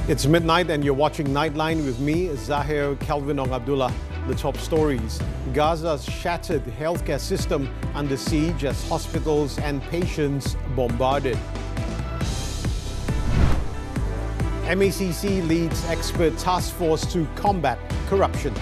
It's midnight and you're watching Nightline with me, Zahir, Kelvin and Abdullah. The top stories. Gaza's shattered healthcare system under siege as hospitals and patients bombarded. MACC leads expert task force to combat corruption.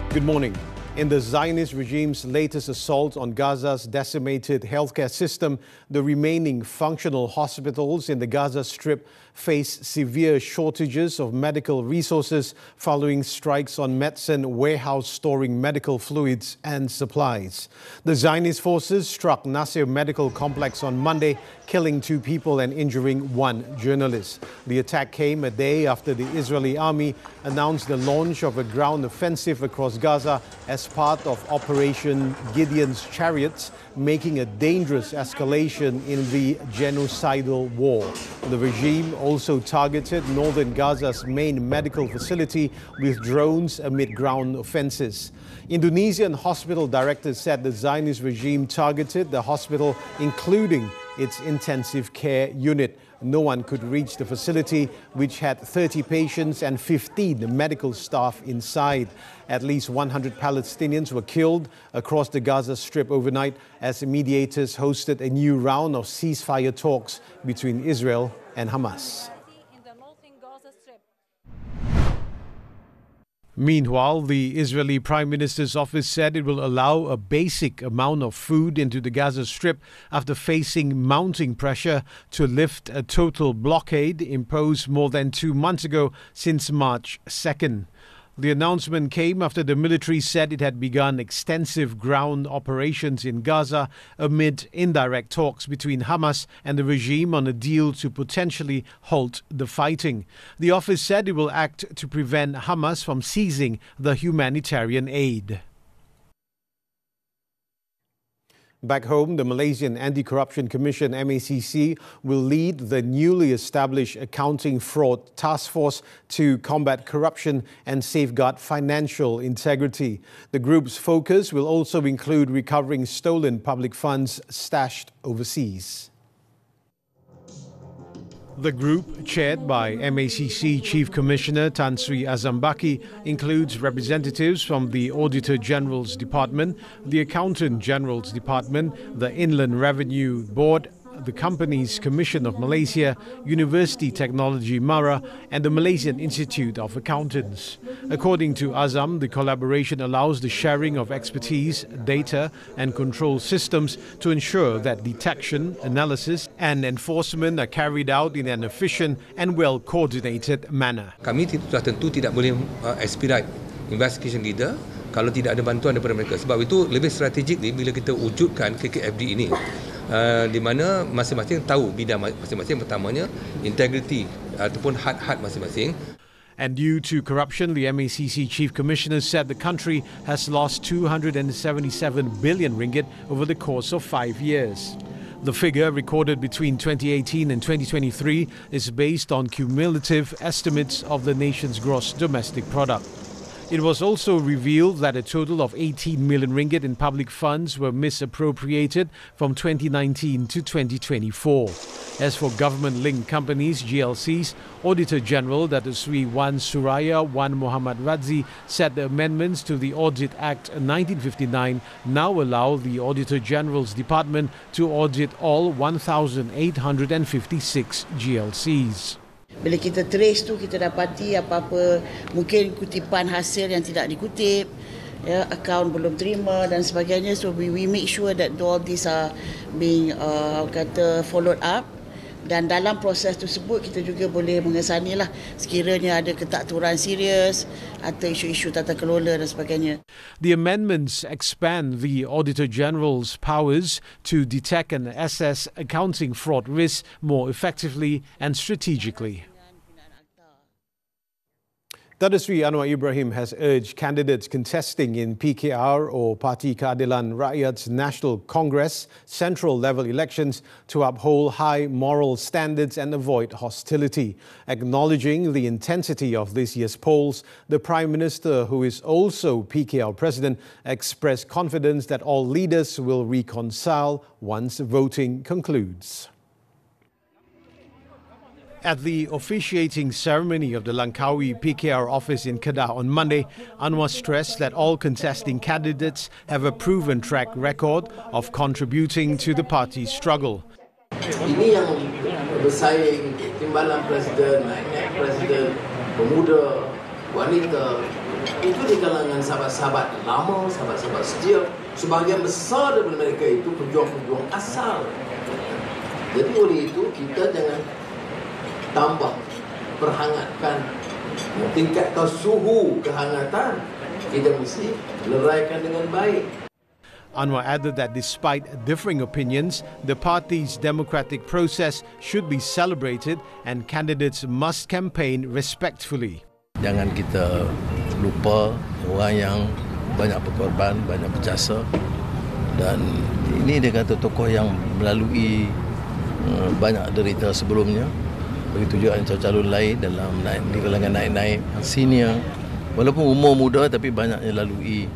Good morning. In the Zionist regime's latest assault on Gaza's decimated healthcare system, the remaining functional hospitals in the Gaza Strip face severe shortages of medical resources following strikes on medicine warehouse storing medical fluids and supplies. The Zionist forces struck Nasser Medical Complex on Monday, killing 2 people and injuring 1 journalist. The attack came a day after the Israeli army announced the launch of a ground offensive across Gaza as part of Operation Gideon's Chariots, making a dangerous escalation in the genocidal war. The regime also targeted northern Gaza's main medical facility with drones amid ground offenses. Indonesian hospital directors said the Zionist regime targeted the hospital, including its intensive care unit. No one could reach the facility, which had 30 patients and 15 medical staff inside. At least 100 Palestinians were killed across the Gaza Strip overnight as mediators hosted a new round of ceasefire talks between Israel and Hamas. Meanwhile, the Israeli Prime Minister's office said it will allow a basic amount of food into the Gaza Strip after facing mounting pressure to lift a total blockade imposed more than 2 months ago since March 2nd. The announcement came after the military said it had begun extensive ground operations in Gaza amid indirect talks between Hamas and the regime on a deal to potentially halt the fighting. The office said it will act to prevent Hamas from seizing the humanitarian aid. Back home, the Malaysian Anti-Corruption Commission MACC will lead the newly established Accounting Fraud Task Force to combat corruption and safeguard financial integrity. The group's focus will also include recovering stolen public funds stashed overseas. The group, chaired by MACC Chief Commissioner Tan Sri Azambaki, includes representatives from the Auditor General's Department, the Accountant General's Department, the Inland Revenue Board, the Companies Commission of Malaysia, University Technology Mara and the Malaysian Institute of Accountants. According to Azam, the collaboration allows the sharing of expertise, data and control systems to ensure that detection, analysis and enforcement are carried out in an efficient and well-coordinated manner. Kami sudah tentu tidak boleh expedite investigation leader kalau tidak ada bantuan daripada mereka. Sebab itu lebih strategik bila kita wujudkan KKFD ini. Di mana masing-masing tahu bidang masing-masing, pertamanya integrity ataupun had masing-masing. And due to corruption, the MACC Chief Commissioner said the country has lost 277 billion ringgit over the course of 5 years. The figure recorded between 2018 and 2023 is based on cumulative estimates of the nation's gross domestic product. It was also revealed that a total of 18 million ringgit in public funds were misappropriated from 2019 to 2024. As for government-linked companies, GLCs, Auditor General Datuk Sri Wan Suraya Wan Muhammad Radzi said the amendments to the Audit Act 1959 now allow the Auditor General's Department to audit all 1,856 GLCs. Bila kita trace tu, kita dapati apa-apa mungkin kutipan hasil yang tidak dikutip, ya, akaun belum terima dan sebagainya. So we make sure that all these are being followed up. Dan dalam proses tersebut kita juga boleh mengesanilah sekiranya ada ketaturan serius atau isu-isu tata kelola dan sebagainya. The amendments expand the Auditor General's powers to detect and assess accounting fraud risks more effectively and strategically. Datuk Seri Anwar Ibrahim has urged candidates contesting in PKR or Parti Keadilan Rakyat's National Congress central level elections to uphold high moral standards and avoid hostility. Acknowledging the intensity of this year's polls, the Prime Minister, who is also PKR President, expressed confidence that all leaders will reconcile once voting concludes. At the officiating ceremony of the Langkawi PKR office in Kedah on Monday, Anwar stressed that all contesting candidates have a proven track record of contributing to the party's struggle. Ini yang bersaing, timbalan presiden, naik presiden, pemuda, wanita, itu di kalangan sahabat-sahabat lama, sahabat-sahabat setia. Sebahagian besar daripada mereka itu pejuang-pejuang asal. Jadi oleh itu kita jangan tambah perhangatkan, tingkatkan suhu kehangatan, kita mesti leraikan dengan baik. Anwar added that despite differing opinions, the party's democratic process should be celebrated and candidates must campaign respectfully. Jangan kita lupa orang yang banyak berkorban, banyak berjasa, dan ini dia kata tokoh yang melalui banyak derita sebelumnya. Begitu juga calon lain dalam di kalangan naik-naik senior, walaupun umur muda tapi banyaknya lalui.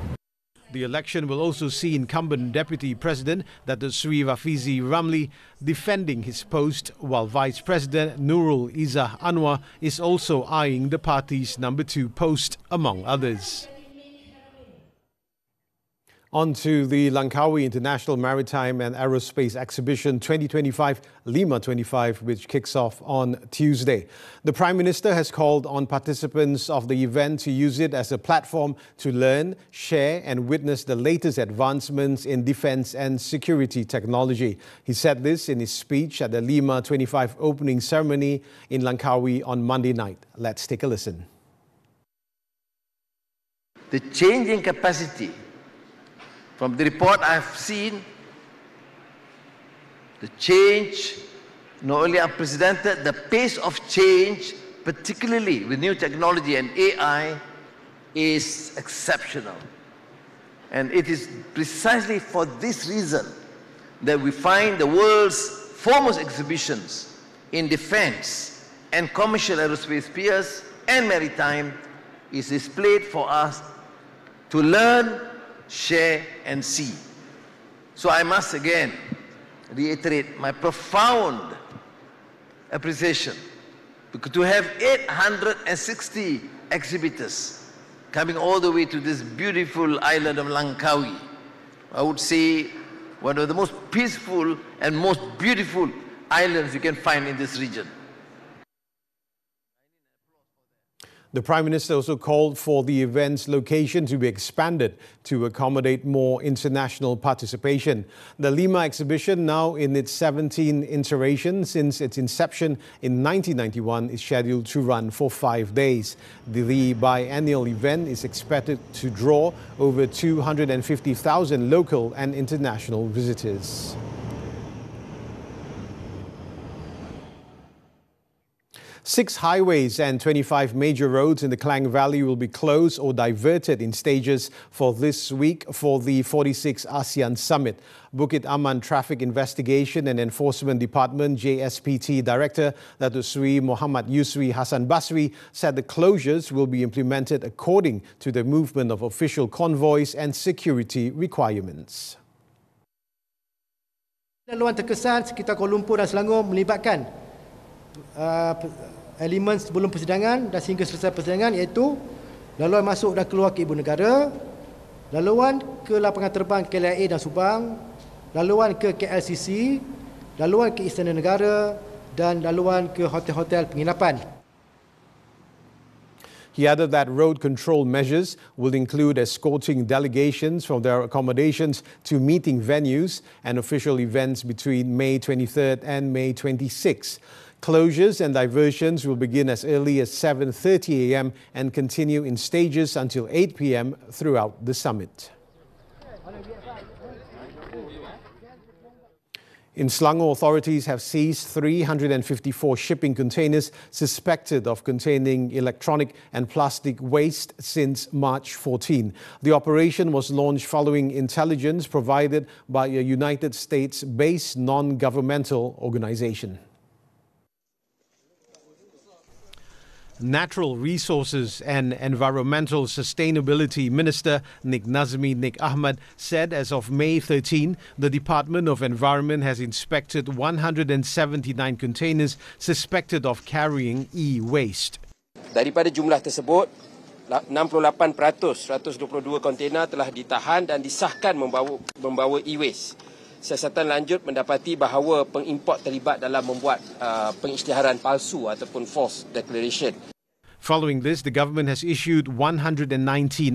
The election will also see incumbent Deputy President Datuk Seri Rafizi Ramli defending his post, while Vice President Nurul Izzah Anwar is also eyeing the party's number 2 post, among others. On to the Langkawi International Maritime and Aerospace Exhibition 2025, Lima 25, which kicks off on Tuesday. The Prime Minister has called on participants of the event to use it as a platform to learn, share and witness the latest advancements in defence and security technology. He said this in his speech at the Lima 25 opening ceremony in Langkawi on Monday night. Let's take a listen. The changing capacity. From the report I've seen, the change not only unprecedented, the pace of change, particularly with new technology and AI, is exceptional. And it is precisely for this reason that we find the world's foremost exhibitions in defense and commercial aerospace spheres and maritime is displayed for us to learn, share and see. So I must again reiterate my profound appreciation because to have 860 exhibitors coming all the way to this beautiful island of Langkawi, I would say one of the most peaceful and most beautiful islands you can find in this region. The Prime Minister also called for the event's location to be expanded to accommodate more international participation. The Lima exhibition, now in its 17th iteration since its inception in 1991, is scheduled to run for 5 days. The biennial event is expected to draw over 250,000 local and international visitors. Six highways and 25 major roads in the Klang Valley will be closed or diverted in stages for this week for the 46th ASEAN Summit. Bukit Aman Traffic Investigation and Enforcement Department JSPT Director Datuk Seri Muhammad Yusri Hassan Basri said the closures will be implemented according to the movement of official convoys and security requirements. Laluan terkesan sekitar Kuala Lumpur dan Selangor melibatkan elemen sebelum persidangan dan sehingga selesai persidangan, iaitu laluan masuk dan keluar ke ibu negara, laluan ke lapangan terbang KLIA dan Subang, laluan ke KLCC, laluan ke Istana Negara dan laluan ke hotel-hotel penginapan. He added that road control measures will include escorting delegations from their accommodations to meeting venues and official events between May 23rd and May 26th. Closures and diversions will begin as early as 7:30 a.m. and continue in stages until 8 p.m. throughout the summit. In Selangor, authorities have seized 354 shipping containers suspected of containing electronic and plastic waste since March 14. The operation was launched following intelligence provided by a United States-based non-governmental organization. Natural Resources and Environmental Sustainability Minister Nik Ahmad said as of May 13, the Department of Environment has inspected 179 containers suspected of carrying e-waste. Daripada jumlah tersebut, 68%, 122 kontainer telah ditahan dan disahkan membawa e-waste. Siasatan lanjut mendapati bahawa pengimport terlibat dalam membuat pengisytiharan palsu ataupun false declaration. Following this, the government has issued 119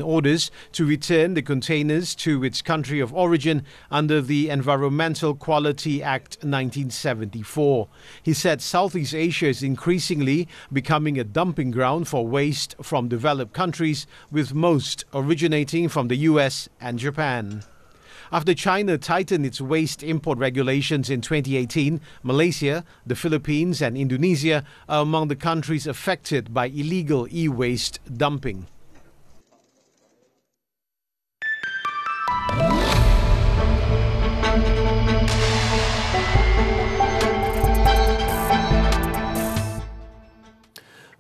orders to return the containers to its country of origin under the Environmental Quality Act 1974. He said Southeast Asia is increasingly becoming a dumping ground for waste from developed countries, with most originating from the US and Japan. After China tightened its waste import regulations in 2018, Malaysia, the Philippines and Indonesia are among the countries affected by illegal e-waste dumping.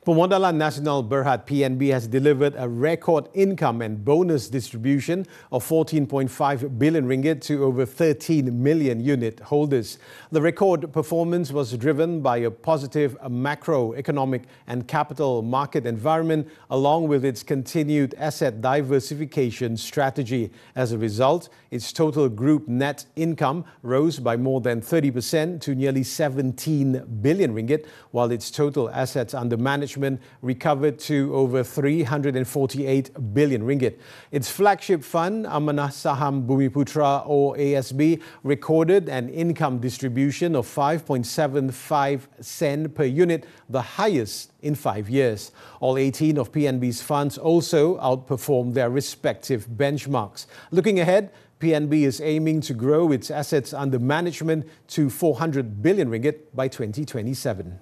Pemodalan Nasional Berhad PNB has delivered a record income and bonus distribution of 14.5 billion ringgit to over 13 million unit holders. The record performance was driven by a positive macroeconomic and capital market environment, along with its continued asset diversification strategy. As a result, its total group net income rose by more than 30% to nearly 17 billion ringgit, while its total assets under management recovered to over 348 billion ringgit. Its flagship fund, Amanah Saham Bumiputra or ASB, recorded an income distribution of 5.75 sen per unit, the highest in 5 years. All 18 of PNB's funds also outperformed their respective benchmarks. Looking ahead, PNB is aiming to grow its assets under management to 400 billion ringgit by 2027.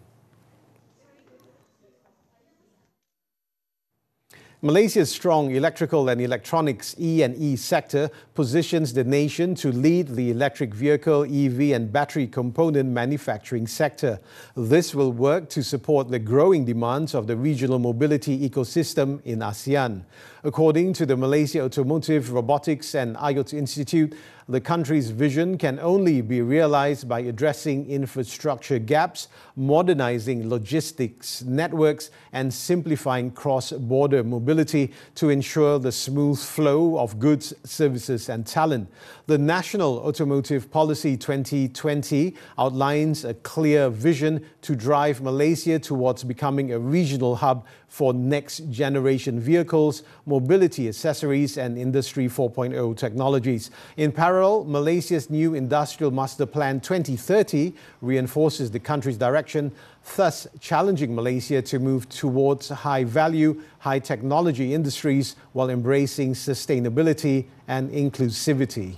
Malaysia's strong electrical and electronics E&E sector positions the nation to lead the electric vehicle, EV and battery component manufacturing sector. This will work to support the growing demands of the regional mobility ecosystem in ASEAN. According to the Malaysia Automotive, Robotics and IoT Institute, the country's vision can only be realized by addressing infrastructure gaps, modernizing logistics networks, and simplifying cross-border mobility to ensure the smooth flow of goods, services, and talent. The National Automotive Policy 2020 outlines a clear vision to drive Malaysia towards becoming a regional hub for next-generation vehicles, mobility accessories and Industry 4.0 technologies. In parallel, Malaysia's new Industrial Master Plan 2030 reinforces the country's direction, thus challenging Malaysia to move towards high-value, high-technology industries while embracing sustainability and inclusivity.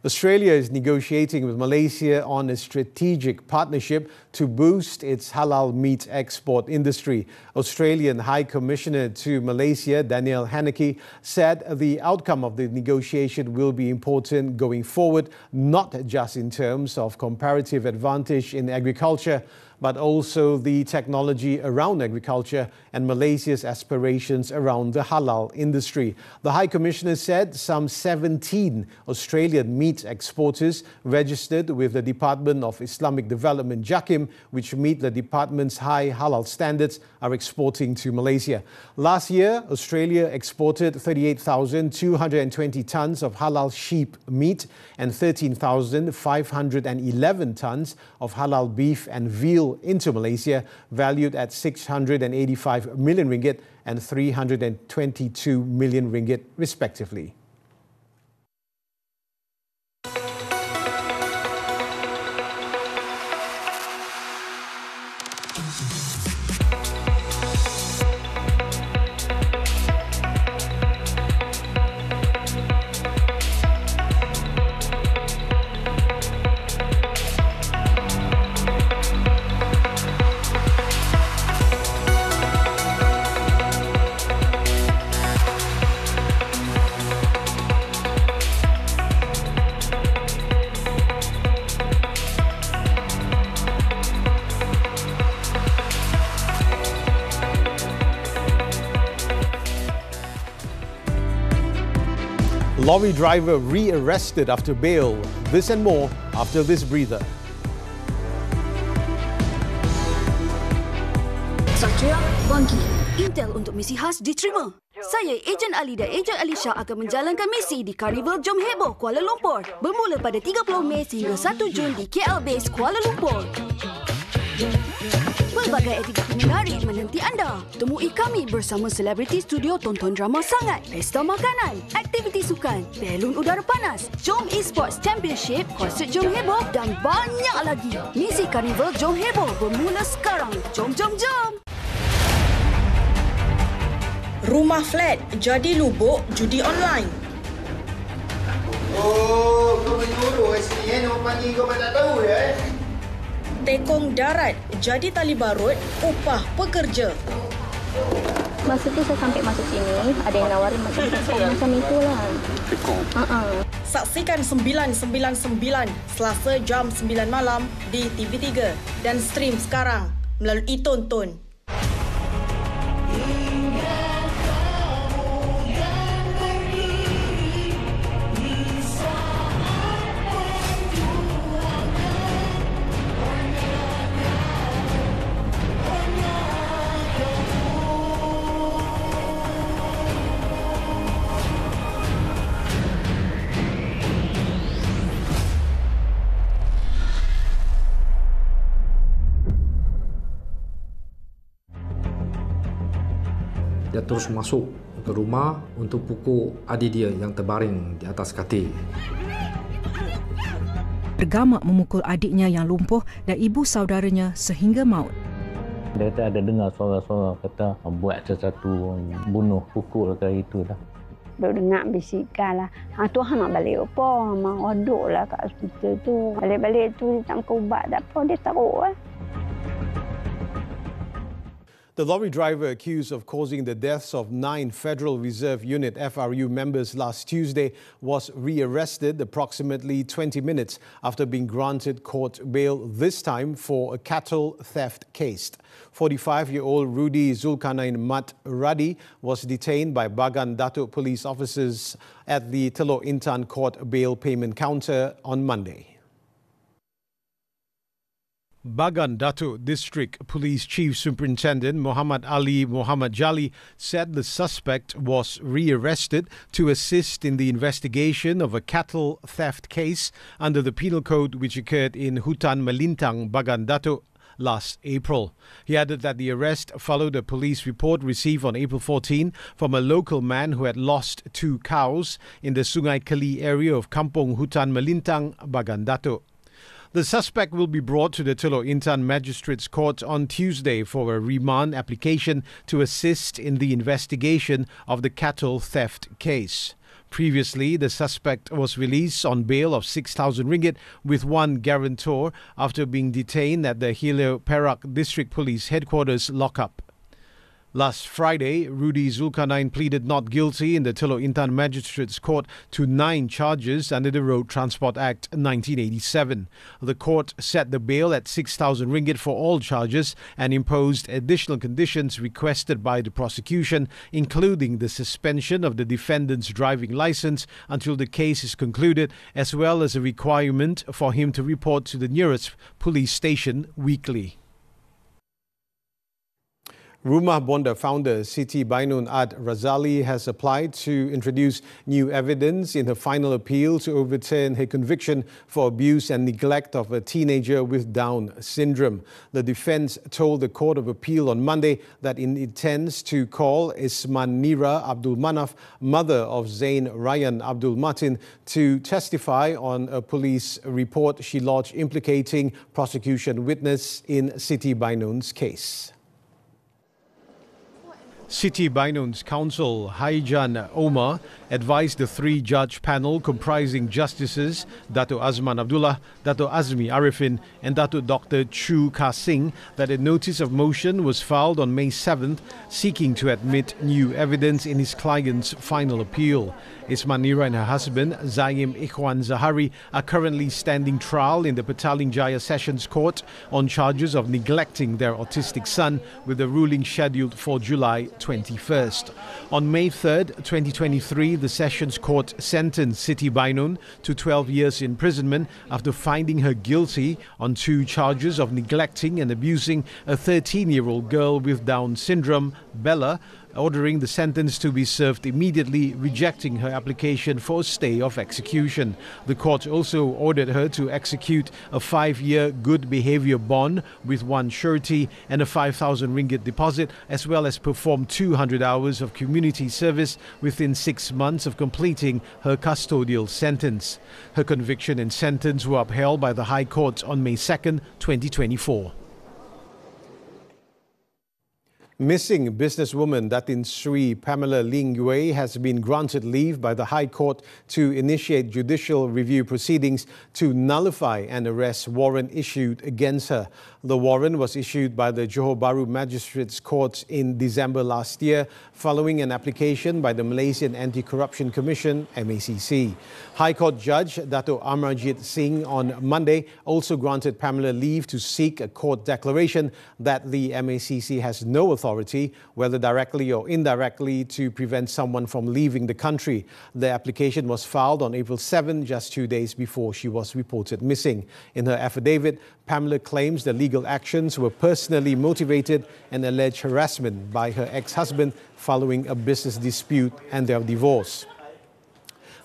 Australia is negotiating with Malaysia on a strategic partnership to boost its halal meat export industry. Australian High Commissioner to Malaysia, Daniel Haneke, said the outcome of the negotiation will be important going forward, not just in terms of comparative advantage in agriculture, but also the technology around agriculture and Malaysia's aspirations around the halal industry. The High Commissioner said some 17 Australian meat exporters registered with the Department of Islamic Development, JAKIM, which meet the department's high halal standards, are exporting to Malaysia. Last year, Australia exported 38,220 tons of halal sheep meat and 13,511 tons of halal beef and veal into Malaysia, valued at 685 million ringgit and 322 million ringgit respectively. Lorry driver re-arrested after bail. This and more after this breather. Satria, bangki. Intel untuk misi khas diterima. Saya, Ejen Ali dan Ejen Ali Shah akan menjalankan misi di Karnival Jom Heboh, Kuala Lumpur. Bermula pada 30 Mei sehingga 1 Jun di KL Base, Kuala Lumpur. Pelbagai aktiviti menarik menanti anda. Temui kami bersama selebriti studio tonton drama sangat, pesta makanan, aktiviti sukan, belun udara panas, Jom Esports Championship, konsert Jom Heboh dan banyak lagi. Misi Karnival Jom Heboh bermula sekarang. Jom, jom, jom! Rumah flat jadi lubuk judi online. Oh, kau menyuruh sini nama panggil kau tak tahu ya. Tekong darat jadi tali barut upah pekerja. Masa tu saya sampai masuk sini, ada yang nawarin macam itulah. Tekong. Saksikan 999 Selasa jam 9 malam di TV3 dan stream sekarang melalui Tonton. Dia terus masuk ke rumah untuk pukul adik dia yang terbaring di atas katil. Bergamak memukul adiknya yang lumpuh dan ibu saudaranya sehingga maut. Dia kata ada dengar suara-suara kata buat sesuatu, bunuh, pukul ke itulah. Duk dengar bisikan lah. Tuhan nak balik apa? Mak odok lah kat hospital tu. Balik-balik tu dia tak makan ubat tak apa. Dia teruk lah. The lorry driver accused of causing the deaths of 9 Federal Reserve Unit FRU members last Tuesday was re-arrested approximately 20 minutes after being granted court bail, this time for a cattle theft case. 45-year-old Rudy Zulkarnain Mat Radi was detained by Bagan Datuk police officers at the Teluk Intan Court bail payment counter on Monday. Bagan Datuk District Police Chief Superintendent Muhammad Ali Muhammad Jali said the suspect was re-arrested to assist in the investigation of a cattle theft case under the Penal Code which occurred in Hutan Melintang, Bagan Datuk, last April. He added that the arrest followed a police report received on April 14 from a local man who had lost 2 cows in the Sungai Keli area of Kampung Hutan Melintang, Bagan Datuk. The suspect will be brought to the Teluk Intan Magistrates Court on Tuesday for a remand application to assist in the investigation of the cattle theft case. Previously, the suspect was released on bail of 6,000 ringgit with 1 guarantor after being detained at the Hilir Perak District Police Headquarters lockup. Last Friday, Rudy Zulkarnain pleaded not guilty in the Teluk Intan Magistrates Court to 9 charges under the Road Transport Act 1987. The court set the bail at 6,000 ringgit for all charges and imposed additional conditions requested by the prosecution, including the suspension of the defendant's driving license until the case is concluded, as well as a requirement for him to report to the nearest police station weekly. Rumah Bonda founder Siti Bainun Ad Razali has applied to introduce new evidence in her final appeal to overturn her conviction for abuse and neglect of a teenager with Down syndrome. The defence told the Court of Appeal on Monday that it intends to call Ismanira Abdul Manaf, mother of Zain Ryan Abdul Matin, to testify on a police report she lodged implicating prosecution witness in Siti Bainun's case. Siti Bainun's counsel, Haijan Omar, advised the 3-judge panel comprising Justices Dato Azman Abdullah, Dato Azmi Arifin and Dato Dr. Chu Ka Singh that a notice of motion was filed on May 7th seeking to admit new evidence in his client's final appeal. Ismanira and her husband, Zaim Ikhwan Zahari, are currently standing trial in the Petaling Jaya Sessions Court on charges of neglecting their autistic son, with the ruling scheduled for July 21st. On May 3rd, 2023, the Sessions Court sentenced Siti Bainun to 12 years imprisonment after finding her guilty on 2 charges of neglecting and abusing a 13-year-old girl with Down syndrome, Bella, ordering the sentence to be served immediately, rejecting her application for a stay of execution. The court also ordered her to execute a 5-year good behaviour bond with 1 surety and a 5,000 ringgit deposit, as well as perform 200 hours of community service within 6 months of completing her custodial sentence. Her conviction and sentence were upheld by the High Court on May 2nd, 2024. Missing businesswoman Datin Sri Pamela Ling Yue has been granted leave by the High Court to initiate judicial review proceedings to nullify an arrest warrant issued against her. The warrant was issued by the Johor Bahru Magistrates Court in December last year following an application by the Malaysian Anti-Corruption Commission, MACC. High Court Judge Dato' Amarjit Singh on Monday also granted Pamela leave to seek a court declaration that the MACC has no authority, whether directly or indirectly, to prevent someone from leaving the country. The application was filed on April 7, just 2 days before she was reported missing. In her affidavit, Pamela claims the legal actions were personally motivated and alleged harassment by her ex-husband following a business dispute and their divorce.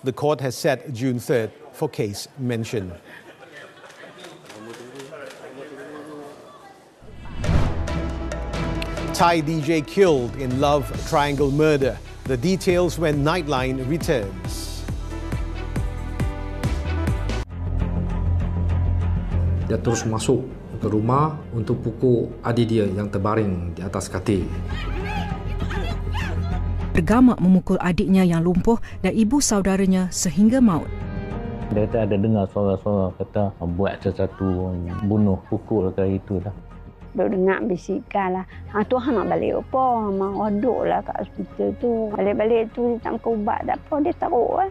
The court has set June 3rd for case mention. Thai DJ killed in love triangle murder. The details when Nightline returns. Dia terus masuk ke rumah untuk pukul adik dia yang terbaring di atas katil. Bergamak memukul adiknya yang lumpuh dan ibu saudaranya sehingga maut. Dia kata ada dengar suara-suara kata buat sesuatu, bunuh, pukul ke itulah. Duk dengar bisikan lah. Tuhan nak balik apa? Memang odok lah kat hospital tu. Balik-balik tu dia tak makan ubat tak apa. Dia teruk lah.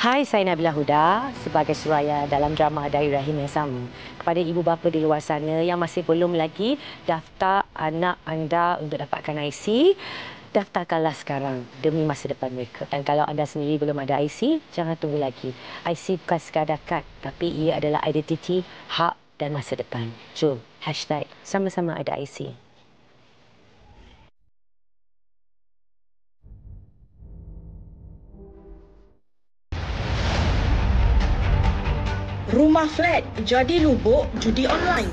Hai, saya Nabila Huda sebagai suraya dalam drama Dari Rahim Yang Sama. Kepada ibu bapa di luar sana yang masih belum lagi daftar anak anda untuk dapatkan IC, daftarkanlah sekarang demi masa depan mereka. Dan kalau anda sendiri belum ada IC, jangan tunggu lagi. IC bukan sekadar kad, tapi ia adalah identiti, hak dan masa depan. Jom, hashtag sama-sama ada IC. Rumah flat jadi lubuk judi online.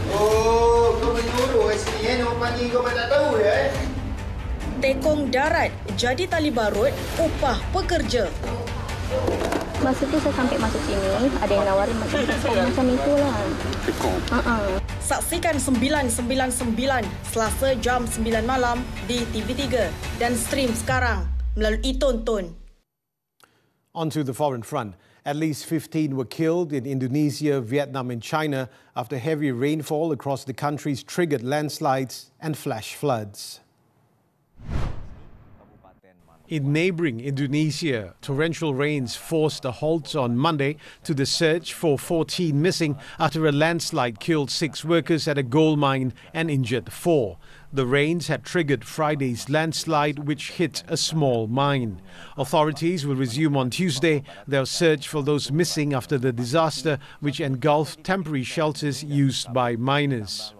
Oh, kau menyuruh sini nombor pagi kau tak tahu ya? Tekong darat jadi tali barut upah pekerja. Masa tu saya sampai masuk sini, ada yang nawarin macam itulah. Tekong. Saksikan 999 Selasa jam 9 malam di TV3 dan stream sekarang melalui Tonton. On to the foreign front. At least 15 were killed in Indonesia, Vietnam and China after heavy rainfall across the countries triggered landslides and flash floods. In neighbouring Indonesia, torrential rains forced a halt on Monday to the search for 14 missing after a landslide killed 6 workers at a gold mine and injured 4. The rains had triggered Friday's landslide, which hit a small mine. Authorities will resume on Tuesday their search for those missing after the disaster, which engulfed temporary shelters used by miners.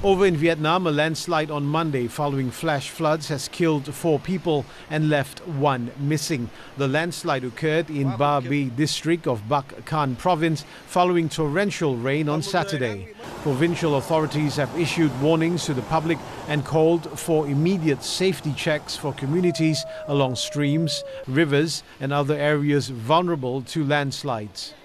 Over in Vietnam, a landslide on Monday following flash floods has killed 4 people and left 1 missing. The landslide occurred in Ba Binh district of Bac Kan province following torrential rain on Saturday. Provincial authorities have issued warnings to the public and called for immediate safety checks for communities along streams, rivers and other areas vulnerable to landslides.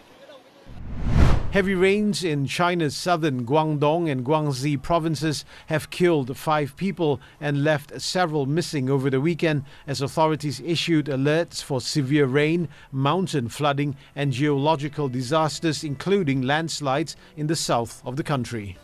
Heavy rains in China's southern Guangdong and Guangxi provinces have killed 5 people and left several missing over the weekend as authorities issued alerts for severe rain, mountain flooding and geological disasters, including landslides in the south of the country.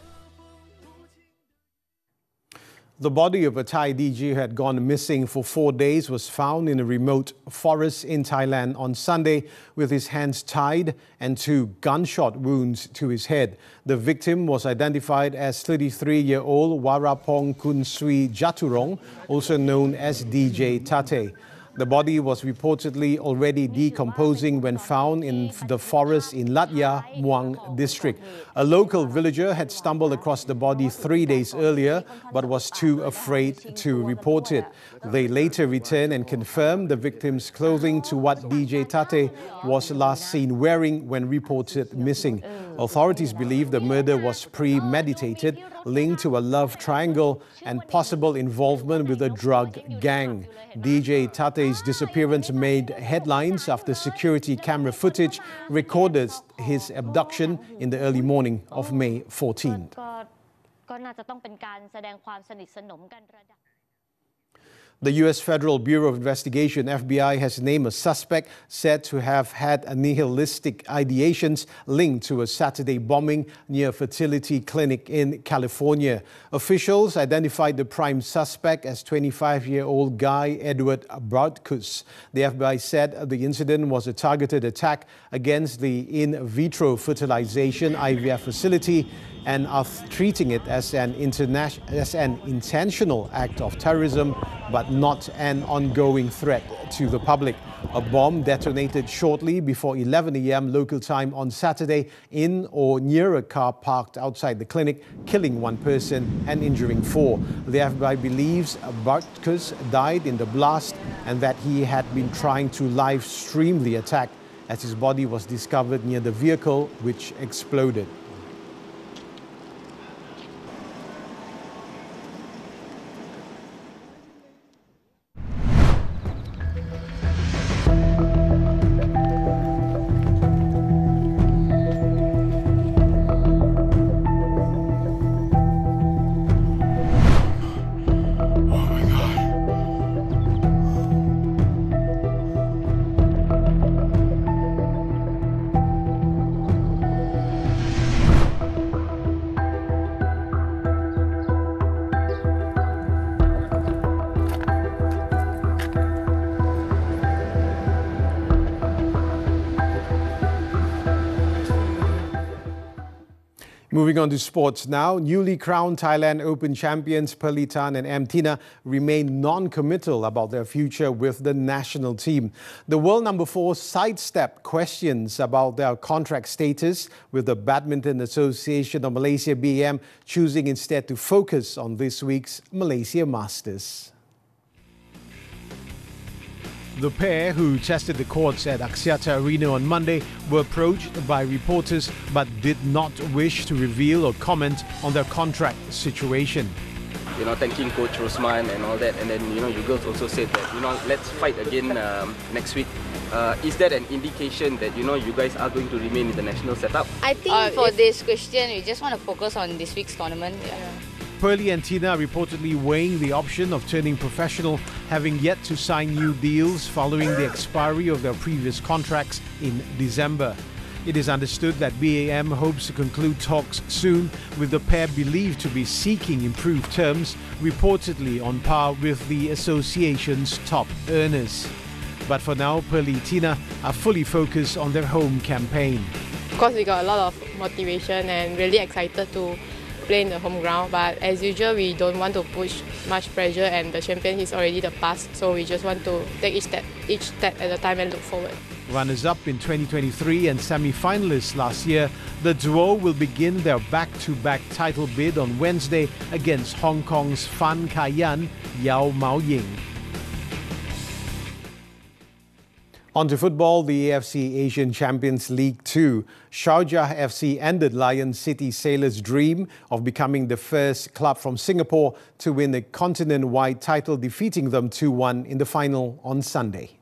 The body of a Thai DJ who had gone missing for 4 days was found in a remote forest in Thailand on Sunday with his hands tied and 2 gunshot wounds to his head. The victim was identified as 33-year-old Warapong Kunsui Jaturong, also known as DJ Tate. The body was reportedly already decomposing when found in the forest in Latya, Muang district. A local villager had stumbled across the body 3 days earlier but was too afraid to report it. They later returned and confirmed the victim's clothing to what DJ Tate was last seen wearing when reported missing. Authorities believe the murder was premeditated, linked to a love triangle and possible involvement with a drug gang. DJ Tate's disappearance made headlines after security camera footage recorded his abduction in the early morning of May 14th. The U.S. Federal Bureau of Investigation, FBI, has named a suspect said to have had nihilistic ideations linked to a Saturday bombing near a fertility clinic in California. Officials identified the prime suspect as 25-year-old Guy Edward Bartkus. The FBI said the incident was a targeted attack against the in vitro fertilization IVF facility and are treating it as an intentional act of terrorism, but not an ongoing threat to the public. A bomb detonated shortly before 11 a.m. local time on Saturday in or near a car parked outside the clinic, killing 1 person and injuring 4. The FBI believes Bartkus died in the blast and that he had been trying to live stream the attack as his body was discovered near the vehicle which exploded. Moving on to sports now, newly crowned Thailand Open champions Buletin and Tina remain non-committal about their future with the national team. The world number 4 sidestepped questions about their contract status, with the Badminton Association of Malaysia BAM choosing instead to focus on this week's Malaysia Masters. The pair, who tested the courts at Axiata Arena on Monday, were approached by reporters but did not wish to reveal or comment on their contract situation. Thanking Coach Rosman and all that, and then, you girls also said that, let's fight again next week. Is that an indication that, you guys are going to remain in the national setup? I think for this question, we just want to focus on this week's tournament. Pearly and Tina reportedly weighing the option of turning professional, having yet to sign new deals following the expiry of their previous contracts in December. It is understood that BAM hopes to conclude talks soon, with the pair believed to be seeking improved terms, reportedly on par with the association's top earners. But for now, Pearly and Tina are fully focused on their home campaign. Of course, we got a lot of motivation and really excited to play in the home ground, but as usual we don't want to push much pressure, and the champion is already the past, so we just want to take each step at a time and look forward. Runners-up in 2023 and semi-finalists last year, the duo will begin their back-to-back title bid on Wednesday against Hong Kong's Fan Kai-yan, Yao Mao-ying. On to football, the AFC Asian Champions League 2. Sharjah FC ended Lion City Sailors' dream of becoming the first club from Singapore to win a continent-wide title, defeating them 2-1 in the final on Sunday.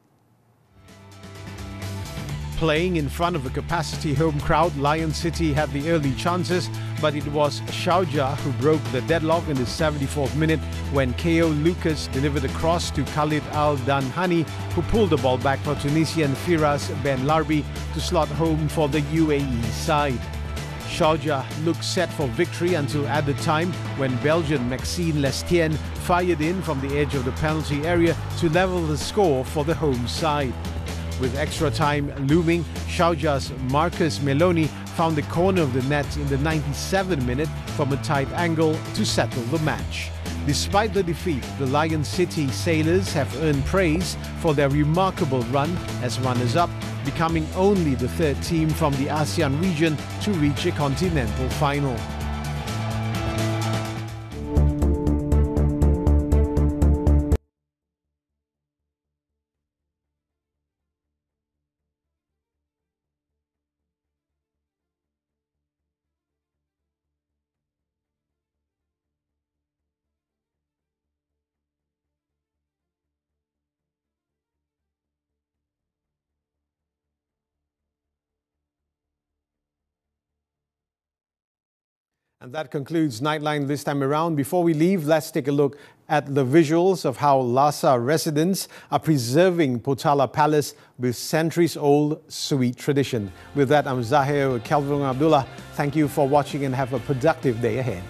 Playing in front of a capacity home crowd, Lion City had the early chances, but it was Sharjah who broke the deadlock in the 74th minute when KO Lucas delivered a cross to Khalid Al-Danhani, who pulled the ball back for Tunisian Firas Ben Larbi to slot home for the UAE side. Sharjah looked set for victory until added time when Belgian Maxime Lestienne fired in from the edge of the penalty area to level the score for the home side. With extra time looming, Sharjah's Marcus Meloni found the corner of the net in the 97th minute from a tight angle to settle the match. Despite the defeat, the Lion City Sailors have earned praise for their remarkable run as runners-up, becoming only the third team from the ASEAN region to reach a continental final. And that concludes Nightline this time around. Before we leave, let's take a look at the visuals of how Lhasa residents are preserving Potala Palace with centuries-old sweet tradition. With that, I'm Zahir with Kelvin and Abdullah. Thank you for watching and have a productive day ahead.